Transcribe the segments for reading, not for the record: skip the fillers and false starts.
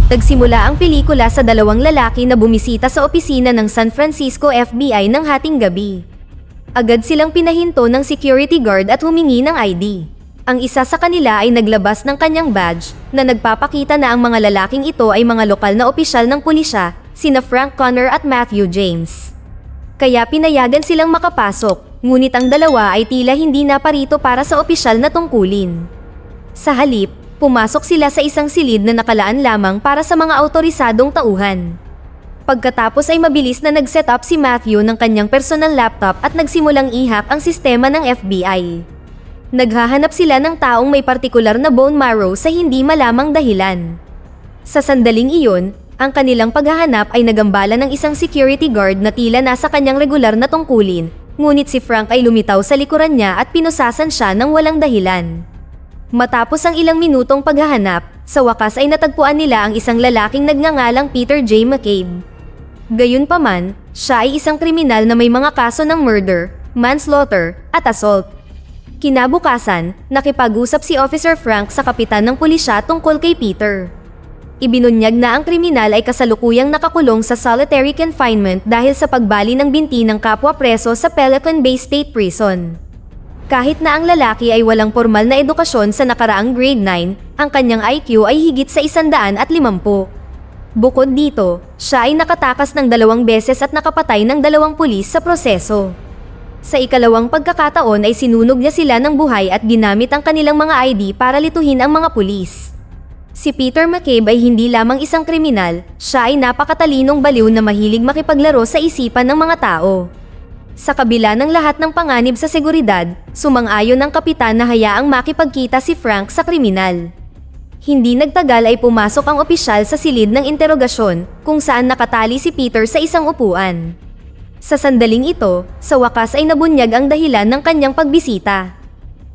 Nagsimula ang pelikula sa dalawang lalaki na bumisita sa opisina ng San Francisco FBI ng hating gabi. Agad silang pinahinto ng security guard at humingi ng ID. Ang isa sa kanila ay naglabas ng kanyang badge na nagpapakita na ang mga lalaking ito ay mga lokal na opisyal ng pulisya, sina Frank Connor at Matthew James. Kaya pinayagan silang makapasok, ngunit ang dalawa ay tila hindi naparito para sa opisyal na tungkulin. Sa halip, pumasok sila sa isang silid na nakalaan lamang para sa mga autorisadong tauhan. Pagkatapos ay mabilis na nag-set up si Matthew ng kanyang personal laptop at nagsimulang ihak ang sistema ng FBI. Naghahanap sila ng taong may partikular na bone marrow sa hindi malamang dahilan. Sa sandaling iyon, ang kanilang paghahanap ay nagambala ng isang security guard na tila nasa kanyang regular na tungkulin, ngunit si Frank ay lumitaw sa likuran niya at pinusasan siya ng walang dahilan. Matapos ang ilang minutong paghahanap, sa wakas ay natagpuan nila ang isang lalaking nagngangalang Peter J. McCabe. Gayunpaman, siya ay isang kriminal na may mga kaso ng murder, manslaughter, at assault. Kinabukasan, nakipag-usap si Officer Frank sa kapitan ng pulisya tungkol kay Peter. Ibinunyag na ang kriminal ay kasalukuyang nakakulong sa solitary confinement dahil sa pagbali ng binti ng kapwa preso sa Pelican Bay State Prison. Kahit na ang lalaki ay walang formal na edukasyon sa nakaraang grade 9, ang kanyang IQ ay higit sa 150. Bukod dito, siya ay nakatakas ng 2 beses at nakapatay ng 2 pulis sa proseso. Sa ikalawang pagkakataon ay sinunog niya sila ng buhay at ginamit ang kanilang mga ID para lituhin ang mga pulis. Si Peter McCabe ay hindi lamang isang kriminal, siya ay napakatalinong baliw na mahilig makipaglaro sa isipan ng mga tao. Sa kabila ng lahat ng panganib sa seguridad, sumang-ayon ang kapitan na hayaang makipagkita si Frank sa kriminal. Hindi nagtagal ay pumasok ang opisyal sa silid ng interogasyon, kung saan nakatali si Peter sa isang upuan. Sa sandaling ito, sa wakas ay nabunyag ang dahilan ng kanyang pagbisita.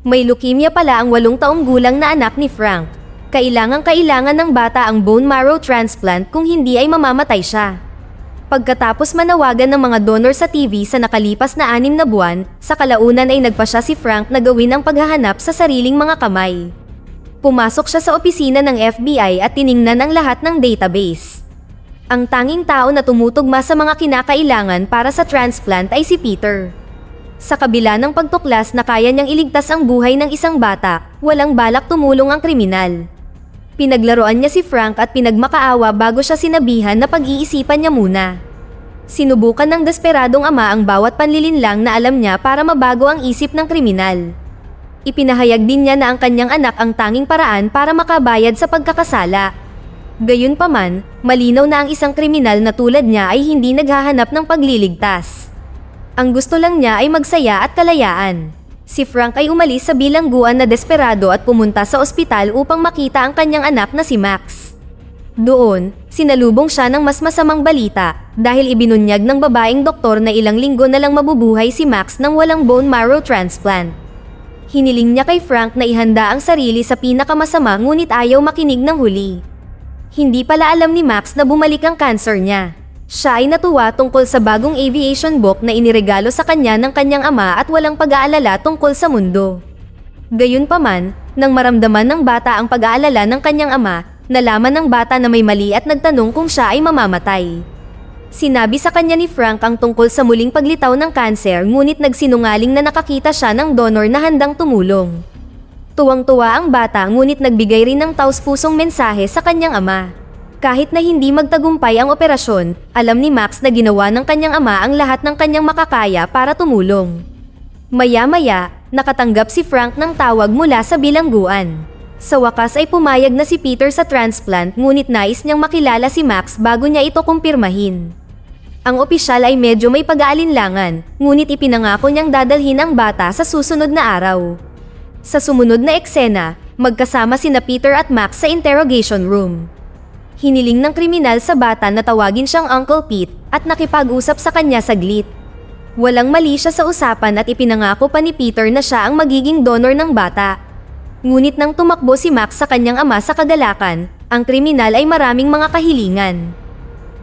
May leukemia pala ang 8 taong gulang na anak ni Frank. Kailangan ng bata ang bone marrow transplant kung hindi ay mamamatay siya. Pagkatapos manawagan ng mga donor sa TV sa nakalipas na 6 na buwan, sa kalaunan ay nagpasya si Frank na gawin ang paghahanap sa sariling mga kamay. Pumasok siya sa opisina ng FBI at tiningnan ang lahat ng database. Ang tanging tao na tumutugma sa mga kinakailangan para sa transplant ay si Peter. Sa kabila ng pagtuklas na kaya niyang iligtas ang buhay ng isang bata, walang balak tumulong ang kriminal. Pinaglaruan niya si Frank at pinagmakaawa bago siya sinabihan na pag-iisipan niya muna. Sinubukan ng desperadong ama ang bawat panlilinlang na alam niya para mabago ang isip ng kriminal. Ipinahayag din niya na ang kanyang anak ang tanging paraan para makabayad sa pagkakasala. Gayunpaman, malinaw na ang isang kriminal na tulad niya ay hindi naghahanap ng pagliligtas. Ang gusto lang niya ay magsaya at kalayaan. Si Frank ay umalis sa bilangguan na desperado at pumunta sa ospital upang makita ang kanyang anak na si Max. Doon, sinalubong siya ng mas masamang balita dahil ibinunyag ng babaeng doktor na ilang linggo na lang mabubuhay si Max nang walang bone marrow transplant. Hiniling niya kay Frank na ihanda ang sarili sa pinakamasama ngunit ayaw makinig ng huli. Hindi pala alam ni Max na bumalik ang cancer niya. Siya ay natuwa tungkol sa bagong aviation book na iniregalo sa kanya ng kanyang ama at walang pag-aalala tungkol sa mundo. Gayunpaman, nang maramdaman ng bata ang pag-aalala ng kanyang ama, nalaman ng bata na may mali at nagtanong kung siya ay mamamatay. Sinabi sa kanya ni Frank ang tungkol sa muling paglitaw ng kanser ngunit nagsinungaling na nakakita siya ng donor na handang tumulong. Tuwang-tuwa ang bata ngunit nagbigay rin ng taus-pusong mensahe sa kanyang ama. Kahit na hindi magtagumpay ang operasyon, alam ni Max na ginawa ng kanyang ama ang lahat ng kanyang makakaya para tumulong. Maya-maya, nakatanggap si Frank ng tawag mula sa bilangguan. Sa wakas ay pumayag na si Peter sa transplant ngunit nais niyang makilala si Max bago niya ito kumpirmahin. Ang opisyal ay medyo may pag-aalinlangan, ngunit ipinangako niyang dadalhin ang bata sa susunod na araw. Sa sumunod na eksena, magkasama sina Peter at Max sa interrogation room. Hiniling ng kriminal sa bata na tawagin siyang Uncle Pete at nakipag-usap sa kanya saglit. Walang mali siya sa usapan at ipinangako pa ni Peter na siya ang magiging donor ng bata. Ngunit nang tumakbo si Max sa kanyang ama sa kagalakan, ang kriminal ay maraming mga kahilingan.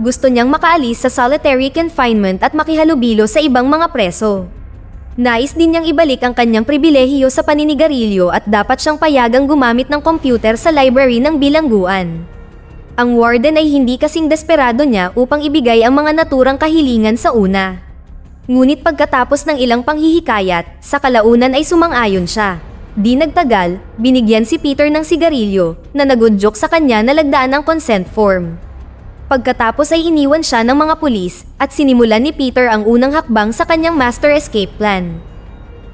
Gusto niyang makaalis sa solitary confinement at makihalubilo sa ibang mga preso. Nais din niyang ibalik ang kanyang pribilehiyo sa paninigarilyo at dapat siyang payagang gumamit ng computer sa library ng bilangguan. Ang warden ay hindi kasing desperado niya upang ibigay ang mga naturang kahilingan sa una. Ngunit pagkatapos ng ilang panghihikayat, sa kalaunan ay sumang-ayon siya. Di nagtagal, binigyan si Peter ng sigarilyo na nagudyok sa kanya na lagdaan ng consent form. Pagkatapos ay iniwan siya ng mga pulis at sinimulan ni Peter ang unang hakbang sa kanyang master escape plan.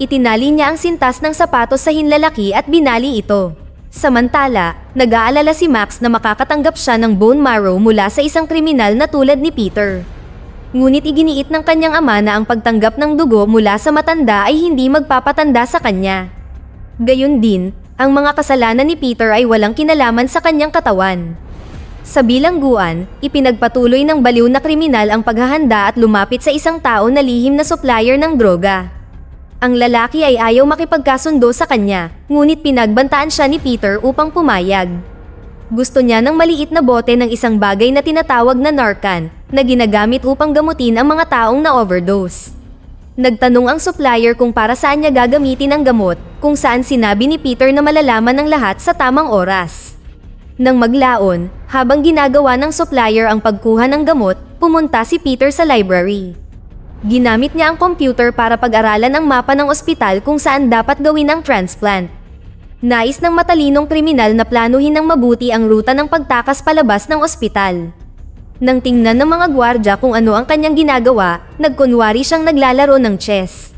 Itinali niya ang sintas ng sapatos sa hinlalaki at binali ito. Samantala, nag-aalala si Max na makakatanggap siya ng bone marrow mula sa isang kriminal na tulad ni Peter. Ngunit iginiit ng kanyang ama na ang pagtanggap ng dugo mula sa matanda ay hindi magpapatanda sa kanya. Gayun din, ang mga kasalanan ni Peter ay walang kinalaman sa kanyang katawan. Sa bilangguan, ipinagpatuloy ng baliw na kriminal ang paghahanda at lumapit sa isang tao na lihim na supplier ng droga. Ang lalaki ay ayaw makipagkasundo sa kanya, ngunit pinagbantaan siya ni Peter upang pumayag. Gusto niya ng maliit na bote ng isang bagay na tinatawag na Narcan, na ginagamit upang gamutin ang mga taong na-overdose. Nagtanong ang supplier kung para saan niya gagamitin ang gamot, kung saan sinabi ni Peter na malalaman ng lahat sa tamang oras. Nang maglaon, habang ginagawa ng supplier ang pagkuha ng gamot, pumunta si Peter sa library. Ginamit niya ang computer para pag-aralan ang mapa ng ospital kung saan dapat gawin ang transplant. Nais ng matalinong kriminal na planuhin ng mabuti ang ruta ng pagtakas palabas ng ospital. Nang tingnan ng mga gwardya kung ano ang kanyang ginagawa, nagkunwari siyang naglalaro ng chess.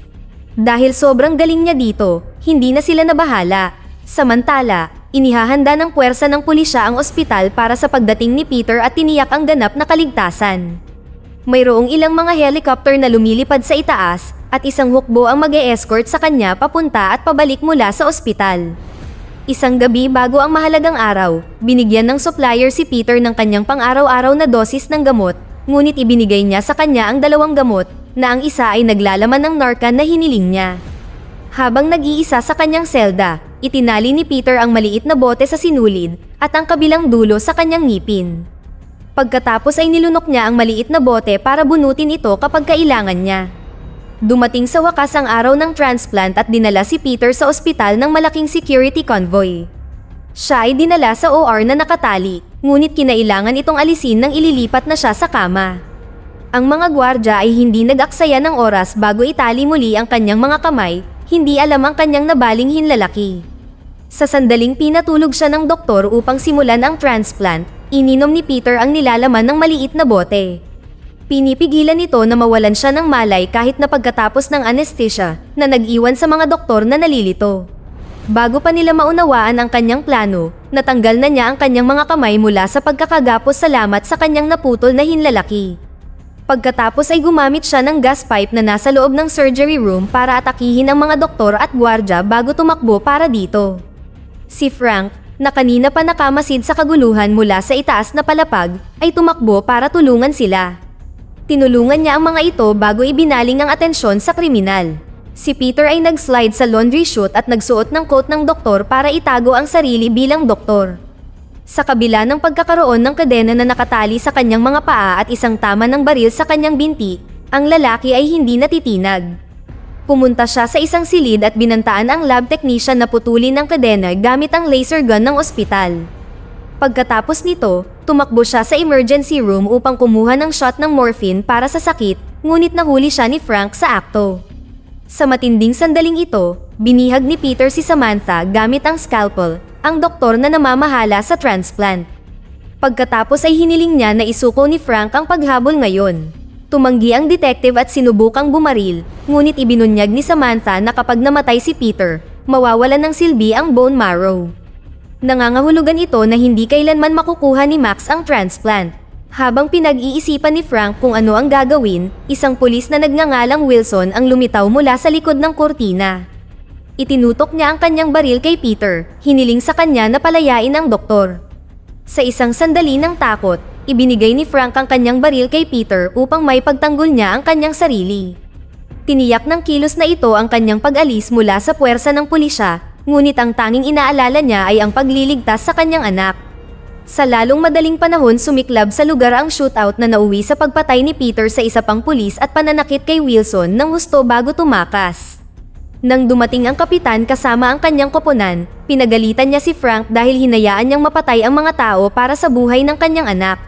Dahil sobrang galing niya dito, hindi na sila nabahala. Samantala, inihahanda ng puwersa ng pulisya ang ospital para sa pagdating ni Peter at tiniyak ang ganap na kaligtasan. Mayroong ilang mga helicopter na lumilipad sa itaas at isang hukbo ang mag-e-escort sa kanya papunta at pabalik mula sa ospital. Isang gabi bago ang mahalagang araw, binigyan ng supplier si Peter ng kanyang pang-araw-araw na dosis ng gamot, ngunit ibinigay niya sa kanya ang 2 gamot na ang isa ay naglalaman ng Narcan na hiniling niya. Habang nag-iisa sa kanyang selda, itinali ni Peter ang maliit na bote sa sinulid at ang kabilang dulo sa kanyang ngipin. Pagkatapos ay nilunok niya ang maliit na bote para bunutin ito kapag kailangan niya. Dumating sa wakas ang araw ng transplant at dinala si Peter sa ospital ng malaking security convoy. Siya ay dinala sa OR na nakatali, ngunit kinailangan itong alisin nang ililipat na siya sa kama. Ang mga gwardya ay hindi nag-aksaya ng oras bago itali muli ang kanyang mga kamay, hindi alam ang kanyang nabaling hinlalaki. Sa sandaling pinatulog siya ng doktor upang simulan ang transplant, ininom ni Peter ang nilalaman ng maliit na bote. Pinipigilan nito na mawalan siya ng malay kahit na pagkatapos ng anesthesia na nag-iwan sa mga doktor na nalilito. Bago pa nila maunawaan ang kanyang plano, natanggal na niya ang kanyang mga kamay mula sa pagkakagapos salamat sa kanyang naputol na hinlalaki. Pagkatapos ay gumamit siya ng gas pipe na nasa loob ng surgery room para atakihin ang mga doktor at gwardya bago tumakbo para dito. Si Frank, na kanina pa nakamasid sa kaguluhan mula sa itaas na palapag, ay tumakbo para tulungan sila. Tinulungan niya ang mga ito bago ibinaling ang atensyon sa kriminal. Si Peter ay nag-slide sa laundry chute at nagsuot ng coat ng doktor para itago ang sarili bilang doktor. Sa kabila ng pagkakaroon ng kadena na nakatali sa kanyang mga paa at isang tama ng baril sa kanyang binti, ang lalaki ay hindi natitinag. Pumunta siya sa isang silid at binantaan ang lab technician na putulin ng kadena gamit ang laser gun ng ospital. Pagkatapos nito, tumakbo siya sa emergency room upang kumuha ng shot ng morphine para sa sakit, ngunit nahuli siya ni Frank sa akto. Sa matinding sandaling ito, binihag ni Peter si Samantha gamit ang scalpel, ang doktor na namamahala sa transplant. Pagkatapos ay hiniling niya na isuko ni Frank ang paghabol ngayon. Tumanggi ang detective at sinubukang bumaril, ngunit ibinunyag ni Samantha na kapag namatay si Peter, mawawalan ng silbi ang bone marrow. Nangangahulugan ito na hindi kailanman makukuha ni Max ang transplant. Habang pinag-iisipan ni Frank kung ano ang gagawin, isang pulis na nagngangalang Wilson ang lumitaw mula sa likod ng kurtina. Itinutok niya ang kanyang baril kay Peter, hiniling sa kanya na palayain ang doktor. Sa isang sandali ng takot, ibinigay ni Frank ang kanyang baril kay Peter upang may pagtanggol niya ang kanyang sarili. Tiniyak ng kilos na ito ang kanyang pag-alis mula sa puwersa ng pulisya, ngunit ang tanging inaalala niya ay ang pagliligtas sa kanyang anak. Sa lalong madaling panahon sumiklab sa lugar ang shootout na nauwi sa pagpatay ni Peter sa isa pang pulis at pananakit kay Wilson ng husto bago tumakas. Nang dumating ang kapitan kasama ang kanyang koponan, pinagalitan niya si Frank dahil hinayaan niyang mapatay ang mga tao para sa buhay ng kanyang anak.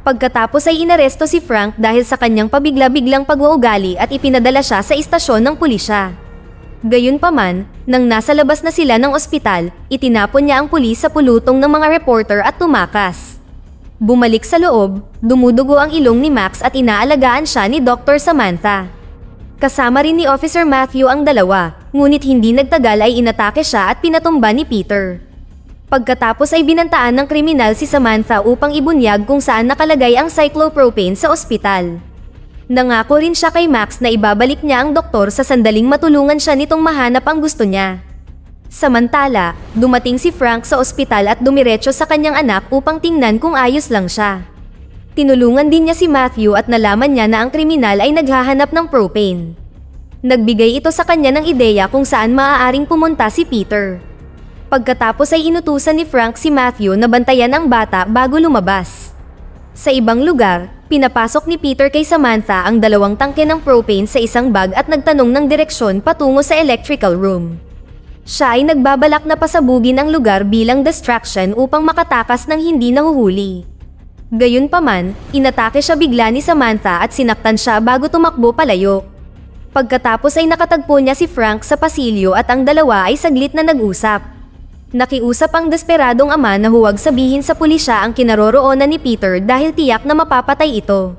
Pagkatapos ay inaresto si Frank dahil sa kanyang pabigla-biglang pag-uugali at ipinadala siya sa istasyon ng pulisya. Gayunpaman, nang nasa labas na sila ng ospital, itinapon niya ang pulis sa pulutong ng mga reporter at tumakas. Bumalik sa loob, dumudugo ang ilong ni Max at inaalagaan siya ni Dr. Samantha. Kasama rin ni Officer Matthew ang dalawa, ngunit hindi nagtagal ay inatake siya at pinatumba ni Peter. Pagkatapos ay binantaan ng kriminal si Samantha upang ibunyag kung saan nakalagay ang cyclopropane sa ospital. Nangako rin siya kay Max na ibabalik niya ang doktor sa sandaling matulungan siya nitong mahanap ang gusto niya. Samantala, dumating si Frank sa ospital at dumiretso sa kanyang anak upang tingnan kung ayos lang siya. Tinulungan din niya si Matthew at nalaman niya na ang kriminal ay naghahanap ng propane. Nagbigay ito sa kanya ng ideya kung saan maaaring pumunta si Peter. Pagkatapos ay inutusan ni Frank si Matthew na bantayan ang bata bago lumabas. Sa ibang lugar, pinapasok ni Peter kay Samantha ang 2 tangke ng propane sa isang bag at nagtanong ng direksyon patungo sa electrical room. Siya ay nagbabalak na pasabugin ang lugar bilang distraction upang makatakas ng hindi nahuhuli. Gayunpaman, inatake siya bigla ni Samantha at sinaktan siya bago tumakbo palayo. Pagkatapos ay nakatagpo niya si Frank sa pasilyo at ang dalawa ay saglit na nag-usap. Nakiusap ang desperadong ama na huwag sabihin sa pulisya ang kinaroroonan ni Peter dahil tiyak na mapapatay ito.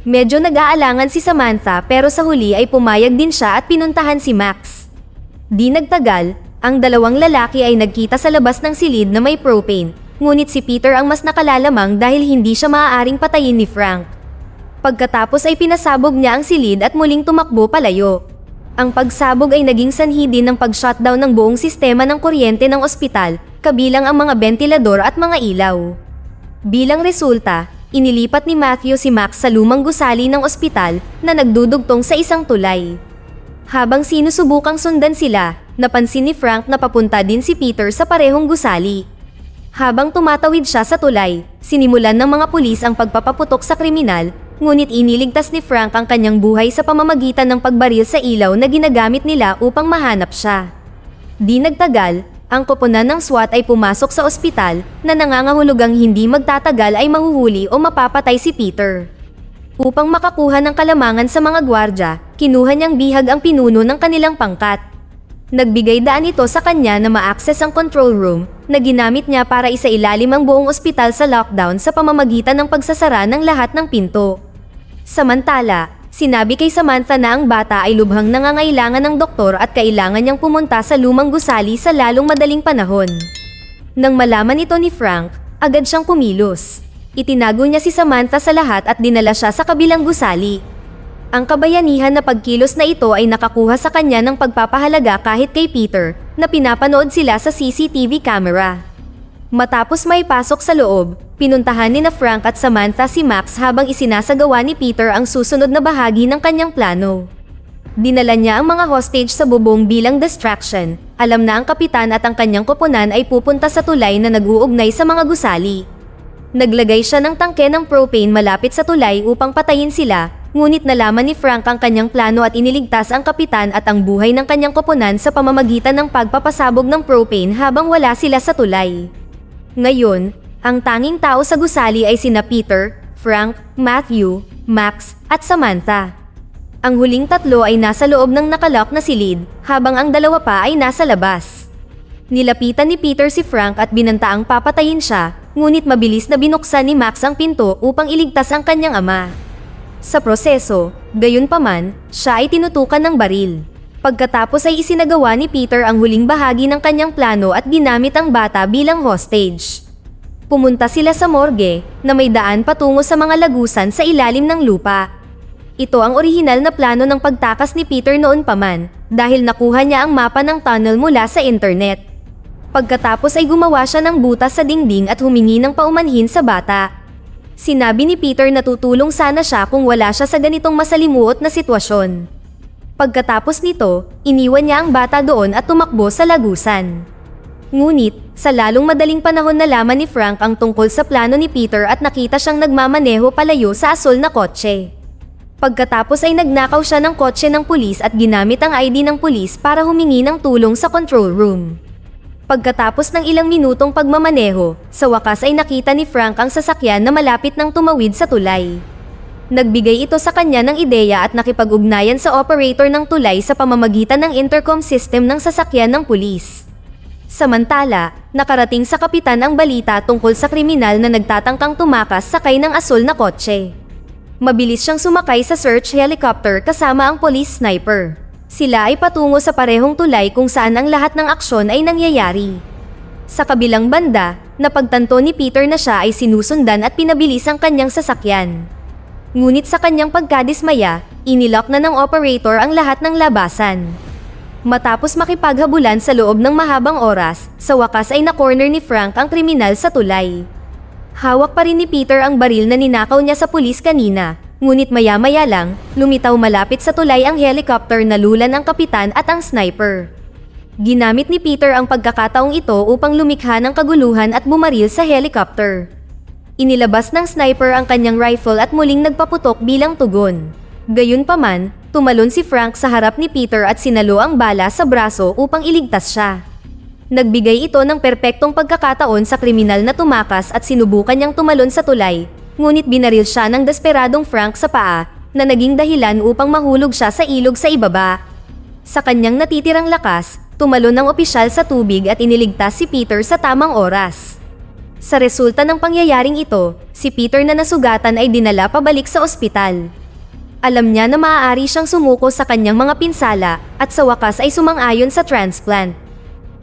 Medyo nag-aalangan si Samantha pero sa huli ay pumayag din siya at pinuntahan si Max. Di nagtagal, ang 2 lalaki ay nagkita sa labas ng silid na may propane. Ngunit si Peter ang mas nakalalamang dahil hindi siya maaaring patayin ni Frank. Pagkatapos ay pinasabog niya ang silid at muling tumakbo palayo. Ang pagsabog ay naging sanhi din ng pag-shutdown ng buong sistema ng kuryente ng ospital, kabilang ang mga bentilador at mga ilaw. Bilang resulta, inilipat ni Matthew si Max sa lumang gusali ng ospital na nagdudugtong sa isang tulay. Habang sinusubukang sundan sila, napansin ni Frank na papunta din si Peter sa parehong gusali. Habang tumatawid siya sa tulay, sinimulan ng mga pulis ang pagpapaputok sa kriminal, ngunit iniligtas ni Frank ang kanyang buhay sa pamamagitan ng pagbaril sa ilaw na ginagamit nila upang mahanap siya. Di nagtagal, ang koponan ng SWAT ay pumasok sa ospital na nangangahulugang hindi magtatagal ay mahuhuli o mapapatay si Peter. Upang makakuha ng kalamangan sa mga gwardya, kinuha niyang bihag ang pinuno ng kanilang pangkat. Nagbigay daan ito sa kanya na ma-access ang control room na ginamit niya para isailalim ang buong ospital sa lockdown sa pamamagitan ng pagsasara ng lahat ng pinto. Samantala, sinabi kay Samantha na ang bata ay lubhang nangangailangan ng doktor at kailangan niyang pumunta sa lumang gusali sa lalong madaling panahon. Nang malaman ito ni Frank, agad siyang kumilos. Itinago niya si Samantha sa lahat at dinala siya sa kabilang gusali. Ang kabayanihan na pagkilos na ito ay nakakuha sa kanya ng pagpapahalaga kahit kay Peter, na pinapanood sila sa CCTV camera. Matapos may pasok sa loob, pinuntahan ni Frank at Samantha si Max habang isinasagawa ni Peter ang susunod na bahagi ng kanyang plano. Dinala niya ang mga hostage sa bubong bilang distraction. Alam na ang kapitan at ang kanyang koponan ay pupunta sa tulay na nag-uugnay sa mga gusali. Naglagay siya ng tangke ng propane malapit sa tulay upang patayin sila, ngunit nalaman ni Frank ang kanyang plano at iniligtas ang kapitan at ang buhay ng kanyang koponan sa pamamagitan ng pagpapasabog ng propane habang wala sila sa tulay. Ngayon, ang tanging tao sa gusali ay sina Peter, Frank, Matthew, Max, at Samantha. Ang huling 3 ay nasa loob ng nakalock na silid, habang ang 2 pa ay nasa labas. Nilapitan ni Peter si Frank at binantaang papatayin siya, ngunit mabilis na binuksan ni Max ang pinto upang iligtas ang kanyang ama. Sa proseso, gayunpaman, siya ay tinutukan ng baril. Pagkatapos ay isinagawa ni Peter ang huling bahagi ng kanyang plano at ginamit ang bata bilang hostage. Pumunta sila sa morgue, na may daan patungo sa mga lagusan sa ilalim ng lupa. Ito ang orihinal na plano ng pagtakas ni Peter noon pa man, dahil nakuha niya ang mapa ng tunnel mula sa internet. Pagkatapos ay gumawa siya ng butas sa dingding at humingi ng paumanhin sa bata. Sinabi ni Peter na tutulong sana siya kung wala siya sa ganitong masalimuot na sitwasyon. Pagkatapos nito, iniwan niya ang bata doon at tumakbo sa lagusan. Ngunit, sa lalong madaling panahon nalaman ni Frank ang tungkol sa plano ni Peter at nakita siyang nagmamaneho palayo sa asul na kotse. Pagkatapos ay nagnakaw siya ng kotse ng pulis at ginamit ang ID ng pulis para humingi ng tulong sa control room. Pagkatapos ng ilang minutong pagmamaneho, sa wakas ay nakita ni Frank ang sasakyan na malapit ng tumawid sa tulay. Nagbigay ito sa kanya ng ideya at nakipag-ugnayan sa operator ng tulay sa pamamagitan ng intercom system ng sasakyan ng pulis. Samantala, nakarating sa kapitan ang balita tungkol sa kriminal na nagtatangkang tumakas sakay ng asul na kotse. Mabilis siyang sumakay sa search helicopter kasama ang police sniper. Sila ay patungo sa parehong tulay kung saan ang lahat ng aksyon ay nangyayari. Sa kabilang banda, napagtanto ni Peter na siya ay sinusundan at pinabilis ang kanyang sasakyan. Ngunit sa kanyang pagkadismaya, inilock na ng operator ang lahat ng labasan. Matapos makipaghabulan sa loob ng mahabang oras, sa wakas ay na-corner ni Frank ang kriminal sa tulay. Hawak pa rin ni Peter ang baril na ninakaw niya sa pulis kanina, ngunit maya-maya lang, lumitaw malapit sa tulay ang helicopter na lulan ang kapitan at ang sniper. Ginamit ni Peter ang pagkakataong ito upang lumikha ng kaguluhan at bumaril sa helicopter. Inilabas ng sniper ang kanyang rifle at muling nagpaputok bilang tugon. Gayunpaman, tumalon si Frank sa harap ni Peter at sinalo ang bala sa braso upang iligtas siya. Nagbigay ito ng perpektong pagkakataon sa kriminal na tumakas at sinubukan niyang tumalon sa tulay, ngunit binaril siya ng desperadong Frank sa paa, na naging dahilan upang mahulog siya sa ilog sa ibaba. Sa kanyang natitirang lakas, tumalon ang opisyal sa tubig at iniligtas si Peter sa tamang oras. Sa resulta ng pangyayaring ito, si Peter na nasugatan ay dinala pabalik sa ospital. Alam niya na maaari siyang sumuko sa kanyang mga pinsala at sa wakas ay sumang-ayon sa transplant.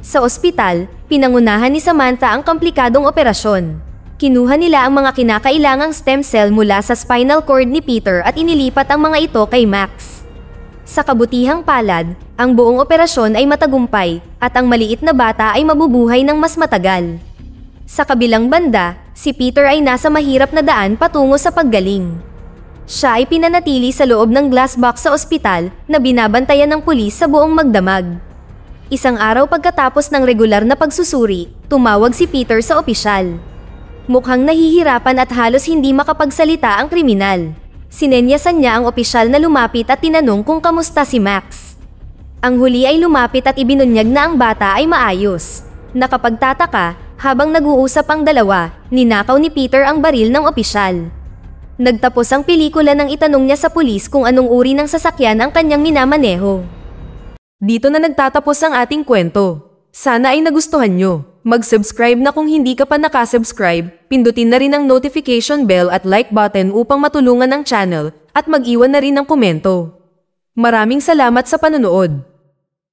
Sa ospital, pinangunahan ni Samantha ang komplikadong operasyon. Kinuha nila ang mga kinakailangang stem cell mula sa spinal cord ni Peter at inilipat ang mga ito kay Max. Sa kabutihang palad, ang buong operasyon ay matagumpay at ang maliit na bata ay mabubuhay ng mas matagal. Sa kabilang banda, si Peter ay nasa mahirap na daan patungo sa paggaling. Siya ay pinanatili sa loob ng glass box sa ospital na binabantayan ng pulis sa buong magdamag. Isang araw pagkatapos ng regular na pagsusuri, tumawag si Peter sa opisyal. Mukhang nahihirapan at halos hindi makapagsalita ang kriminal. Sinenyasan niya ang opisyal na lumapit at tinanong kung kamusta si Max. Ang huli ay lumapit at ibinunyag na ang bata ay maayos. Nakapagtataka, habang nag-uusap ang dalawa, ninakaw ni Peter ang baril ng opisyal. Nagtapos ang pelikula nang itanong niya sa pulis kung anong uri ng sasakyan ang kanyang minamaneho. Dito na nagtatapos ang ating kwento. Sana ay nagustuhan nyo. Mag-subscribe na kung hindi ka pa nakasubscribe, pindutin na rin ang notification bell at like button upang matulungan ang channel, at mag-iwan na rin ng komento. Maraming salamat sa panonood.